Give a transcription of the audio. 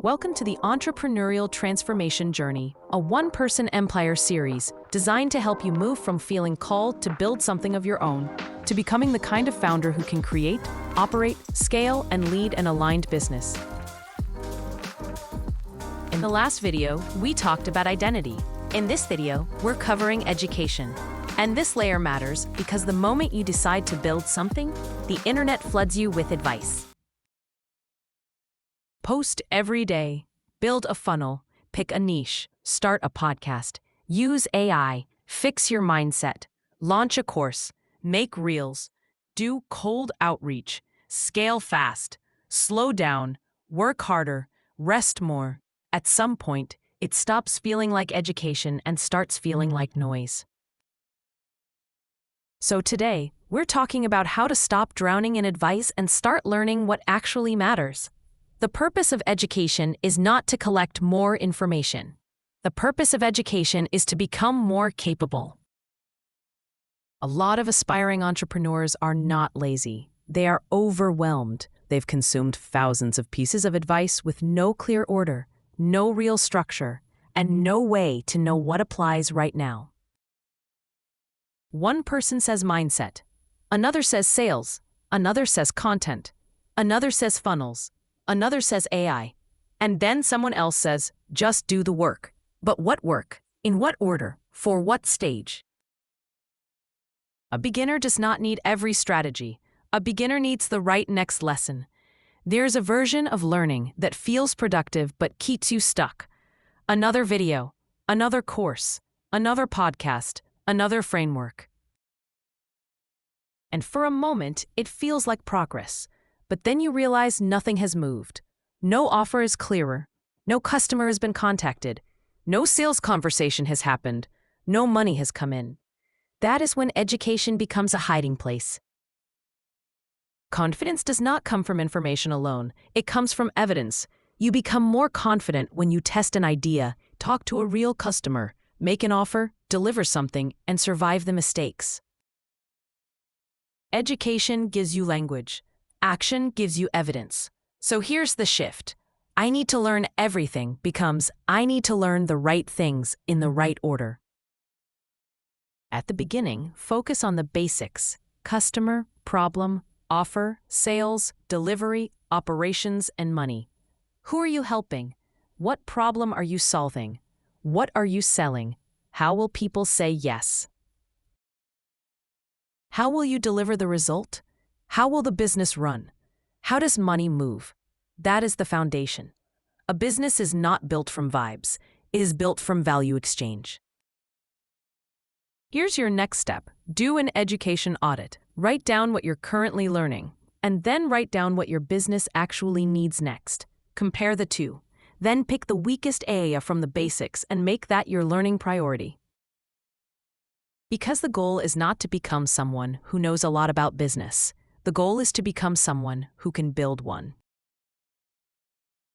Welcome to the Entrepreneurial Transformation Journey, a one-person empire series designed to help you move from feeling called to build something of your own, to becoming the kind of founder who can create, operate, scale, and lead an aligned business. In the last video, we talked about identity. In this video, we're covering education. And this layer matters because the moment you decide to build something, the internet floods you with advice. Post every day, build a funnel, pick a niche, start a podcast, use AI, fix your mindset, launch a course, make reels, do cold outreach, scale fast, slow down, work harder, rest more. At some point, it stops feeling like education and starts feeling like noise. So today, we're talking about how to stop drowning in advice and start learning what actually matters. The purpose of education is not to collect more information. The purpose of education is to become more capable. A lot of aspiring entrepreneurs are not lazy. They are overwhelmed. They've consumed thousands of pieces of advice with no clear order, no real structure, and no way to know what applies right now. One person says mindset, another says sales, another says content, another says funnels, another says AI, and then someone else says, just do the work. But what work? In what order? For what stage? A beginner does not need every strategy. A beginner needs the right next lesson. There's a version of learning that feels productive but keeps you stuck. Another video, another course, another podcast, another framework. And for a moment, it feels like progress. But then you realize nothing has moved. No offer is clearer. No customer has been contacted. No sales conversation has happened. No money has come in. That is when education becomes a hiding place. Confidence does not come from information alone. It comes from evidence. You become more confident when you test an idea, talk to a real customer, make an offer, deliver something, and survive the mistakes. Education gives you language. Action gives you evidence. So here's the shift. I need to learn everything becomes I need to learn the right things in the right order. At the beginning, focus on the basics: customer, problem, offer, sales, delivery, operations, and money. Who are you helping? What problem are you solving? What are you selling? How will people say yes? How will you deliver the result? How will the business run? How does money move? That is the foundation. A business is not built from vibes. It is built from value exchange. Here's your next step. Do an education audit. Write down what you're currently learning, and then write down what your business actually needs next. Compare the two. Then pick the weakest area from the basics and make that your learning priority. Because the goal is not to become someone who knows a lot about business. The goal is to become someone who can build one.